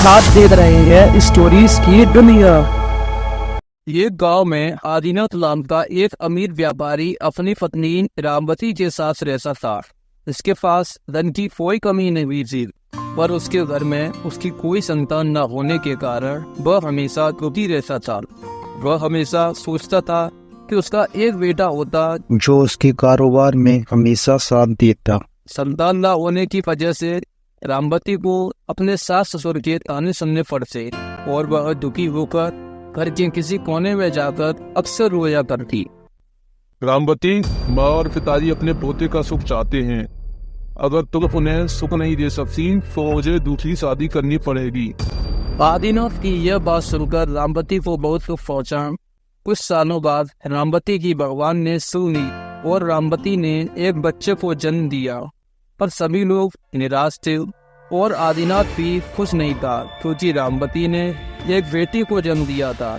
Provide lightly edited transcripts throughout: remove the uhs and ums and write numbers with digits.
आप देख रहे हैं स्टोरीज की दुनिया। एक गांव में आदिनाथ नाम का एक अमीर व्यापारी अपनी पत्नी रामवती के साथ रहता था। इसके पास धन की कोई कमी नहीं थी, पर उसके घर में उसकी कोई संतान न होने के कारण वह हमेशा दुखी रहता था। वह हमेशा सोचता था कि उसका एक बेटा होता जो उसके कारोबार में हमेशा साथ देता। संतान न होने की वजह से रामवती को अपने सास ससुर के ताने सुनने पड़ते और वह दुखी होकर घर के किसी कोने में जाकर अक्सर रोया करती। रामवती, माँ और पिताजी अपने पोते का सुख चाहते हैं। अगर तुम उन्हें सुख नहीं दे सकती तो मुझे दूसरी शादी करनी पड़ेगी। आदिनाथ की यह बात सुनकर रामवती को बहुत दुख पहुंचा। कुछ सालों बाद रामवती की भगवान ने सुनी और रामवती ने एक बच्चे को जन्म दिया, पर सभी लोग निराश थे और आदिनाथ भी खुश नहीं था, क्योंकि रामवती ने एक बेटी को जन्म दिया था।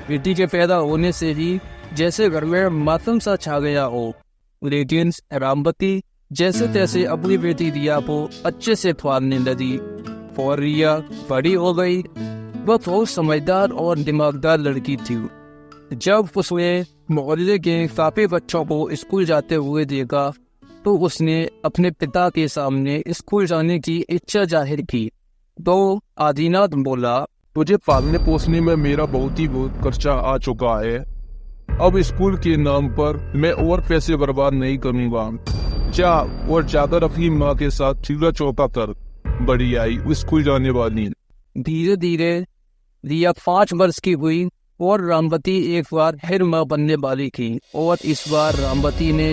बेटी के पैदा होने से ही जैसे घर में मातम सा छा गया हो। लेकिन रामवती जैसे तैसे अपनी बेटी रिया को अच्छे से पालने लगी और रिया बड़ी हो गई। वह बहुत समझदार और दिमागदार लड़की थी। जब उसने मोहल्ले के काफी बच्चों को स्कूल जाते हुए देखा तो उसने अपने पिता के सामने स्कूल जाने की इच्छा जाहिर की। तो आदिनाथ बोला, तुझे पालने पोसने में मेरा बहुत खर्चा आ चुका है। अब स्कूल के नाम पर मैं और पैसे बर्बाद नहीं करूंगा। जा और जाकर अपनी माँ के साथ चूल्हा चौका कर। बड़ी आई स्कूल जाने वाली। धीरे धीरे रिया 5 वर्ष की हुई और रामवती एक बार फिर माँ बनने वाली थी। और इस बार रामवती ने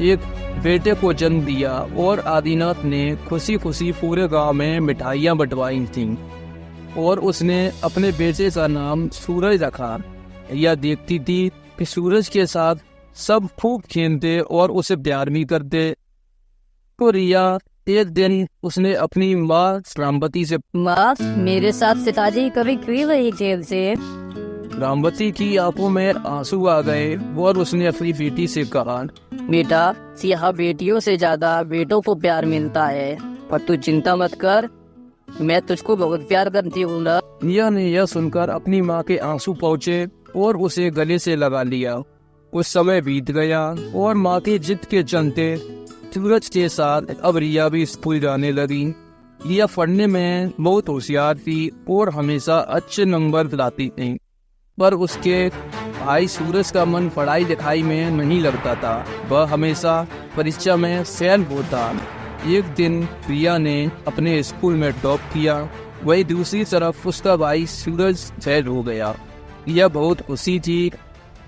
एक बेटे को जन्म दिया और आदिनाथ ने खुशी खुशी पूरे गांव में मिठाइयाँ बंटवाई थीं और उसने अपने बेटे का नाम सूरज रखा। यह देखती थी कि सूरज के साथ सब खूब खेलते और उसे प्यार भी करते। तो रिया एक दिन उसने अपनी माँ रामवती से, माँ, मेरे साथ पिताजी कभी क्यों नहीं खेलते? रामवती की आंखों में आंसू आ गए और उसने अपनी बेटी से कहा, बेटा, यहाँ बेटियों से ज्यादा बेटों को प्यार मिलता है, पर तू चिंता मत कर, मैं तुझको बहुत प्यार करती हूँ ना। रिया ने यह सुनकर अपनी माँ के आंसू पहुँचे और उसे गले से लगा लिया। कुछ समय बीत गया और माँ की जिद के चलते सूरज के साथ अब रिया भी स्कूल जाने लगी। रिया पढ़ने में बहुत होशियार थी और हमेशा अच्छे नंबर लाती थी, पर उसके भाई सूरज का मन पढ़ाई लिखाई में नहीं लगता था। वह हमेशा परीक्षा में फेल होता। एक दिन रिया ने अपने स्कूल में टॉप किया, वही दूसरी तरफ उसका भाई सूरज फेल हो गया। रिया बहुत खुशी थी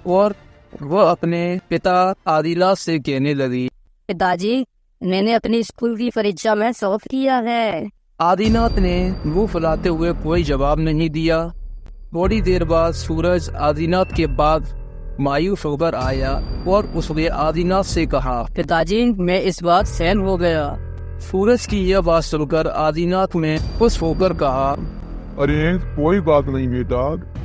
और वह अपने पिता आदिनाथ से कहने लगी, पिताजी, मैंने अपनी स्कूल की परीक्षा में टॉप किया है। आदिनाथ ने मुंह फुलाते हुए कोई जवाब नहीं दिया। थोड़ी देर बाद सूरज आदिनाथ के बाद मायूस होकर आया और उसने आदिनाथ से कहा, पिताजी, मैं इस बार फेल हो गया। सूरज की यह बात सुनकर आदिनाथ ने खुश होकर कहा, अरे कोई बात नहीं बेटा,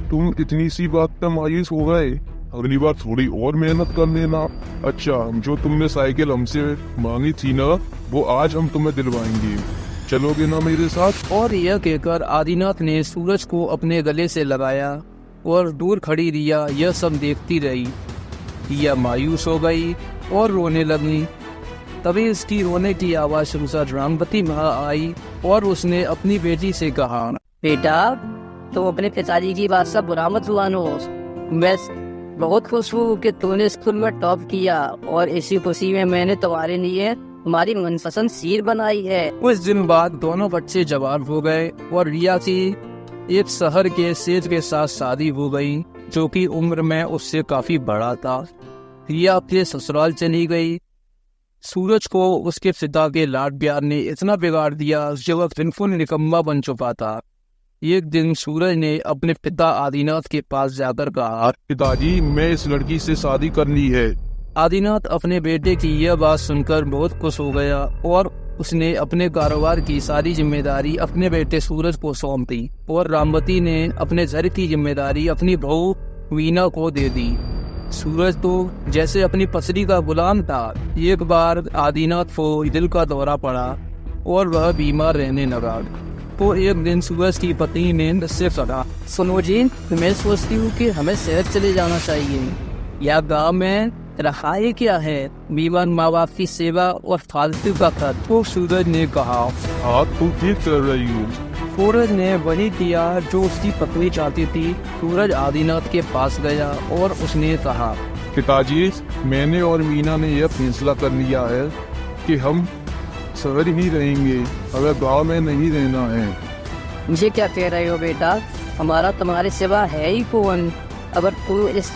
तुम इतनी सी बात पर मायूस हो गए। अगली बार थोड़ी और मेहनत कर लेना। अच्छा, जो तुमने साइकिल हमसे मांगी थी ना, वो आज हम तुम्हें दिलवाएंगे। चलोगे ना मेरे साथ? और यह कहकर आदिनाथ ने सूरज को अपने गले से लगाया और दूर खड़ी रिया यह सब देखती रही। रिया मायूस हो गई और रोने लगी। तभी इसकी रोने की आवाज सुनकर रामवती वहां आई और उसने अपनी बेटी से कहा, बेटा, तुम अपने पिताजी की बात से बुरा मत मानो। मैं बहुत खुश हूँ कि तूने स्कूल में टॉप किया और इसी खुशी में मैंने तुम्हारे लिए हमारी मनपसंद सीर बनाई है। कुछ दिन बाद दोनों बच्चे जवान हो गए और रिया की एक शहर के सेठ के साथ शादी हो गई, जो कि उम्र में उससे काफी बड़ा था। रिया अपने ससुराल चली गई। सूरज को उसके पिता के लाड प्यार ने इतना बिगाड़ दिया कि वह बिल्कुल निकम्मा बन चुका था। एक दिन सूरज ने अपने पिता आदिनाथ के पास जाकर कहा, पिताजी, मैं इस लड़की से शादी करनी है। आदिनाथ अपने बेटे की यह बात सुनकर बहुत खुश हो गया और उसने अपने कारोबार की सारी जिम्मेदारी अपने बेटे सूरज को सौंप दी और रामवती ने अपने घर की जिम्मेदारी अपनी बहू वीना को दे दी। सूरज तो जैसे अपनी पसरी का गुलाम था। एक बार आदिनाथ को दिल का दौरा पड़ा और वह बीमार रहने लगा। को एक दिन सूरज की पत्नी ने उससे कहा, सुनो जी, मैं सोचती हूँ कि हमें शहर चले जाना चाहिए। यह गांव में रखा ही क्या है, बीमार माँ बाप की सेवा और फालतू का खर्च। तो सूरज ने कहा। हाँ, तुम ठीक कर रही हो। सूरज ने वही किया जो उसकी पत्नी चाहती थी। सूरज आदिनाथ के पास गया और उसने कहा, पिताजी, मैंने और मीना ने यह फैसला कर लिया है कि हम शहर ही रहेंगे, हमें गांव में नहीं रहना है। ये क्या कह रहे हो बेटा, हमारा तुम्हारे सिवा है ही कौन। अगर तू इस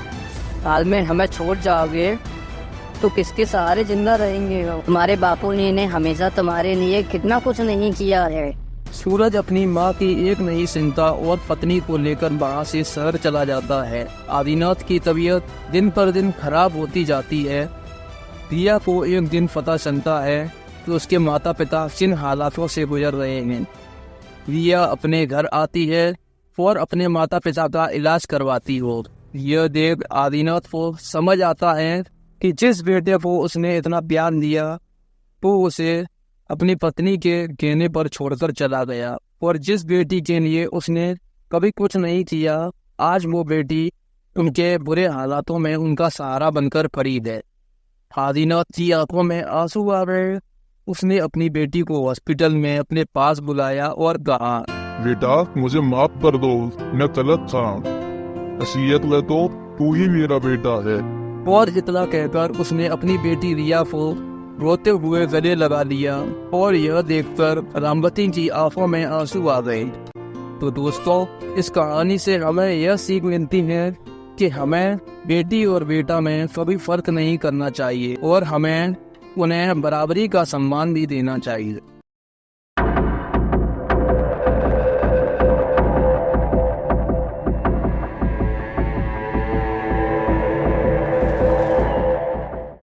हाल में हमें छोड़ जाओगे तो किसके सहारे जिंदा रहेंगे। तुम्हारे बापू ने हमेशा तुम्हारे लिए कितना कुछ नहीं किया है। सूरज अपनी माँ की एक नई चिंता और पत्नी को लेकर वहाँ से शहर चला जाता है। आदिनाथ की तबीयत दिन पर दिन खराब होती जाती है। रिया को एक दिन पता चलता है कि उसके माता पिता किन हालातों से गुजर रहे हैं। रिया अपने घर आती है और अपने माता पिता का इलाज करवाती हो। यह देख आदिनाथ को समझ आता है कि जिस बेटे को उसने इतना प्यार दिया वो उसे अपनी पत्नी के कहने पर छोड़कर चला गया, और जिस बेटी के लिए उसने कभी कुछ नहीं किया, आज वो बेटी उनके बुरे हालातों में उनका सहारा बनकर खड़ी है। आदिनाथ की आंखों में आंसू आ गए। उसने अपनी बेटी को हॉस्पिटल में अपने पास बुलाया और कहा, बेटा, मुझे माफ कर दो, मैं गलत था। असलियत में तो तू ही मेरा बेटा है। और इतना कहकर उसने अपनी बेटी रिया को रोते हुए गले लगा लिया, और यह देखकर रामवती की आंखों में आंसू आ गए। तो दोस्तों, इस कहानी से हमें यह सीख मिलती है कि हमें बेटी और बेटा में कभी फर्क नहीं करना चाहिए और हमें उन्हें बराबरी का सम्मान भी देना चाहिए।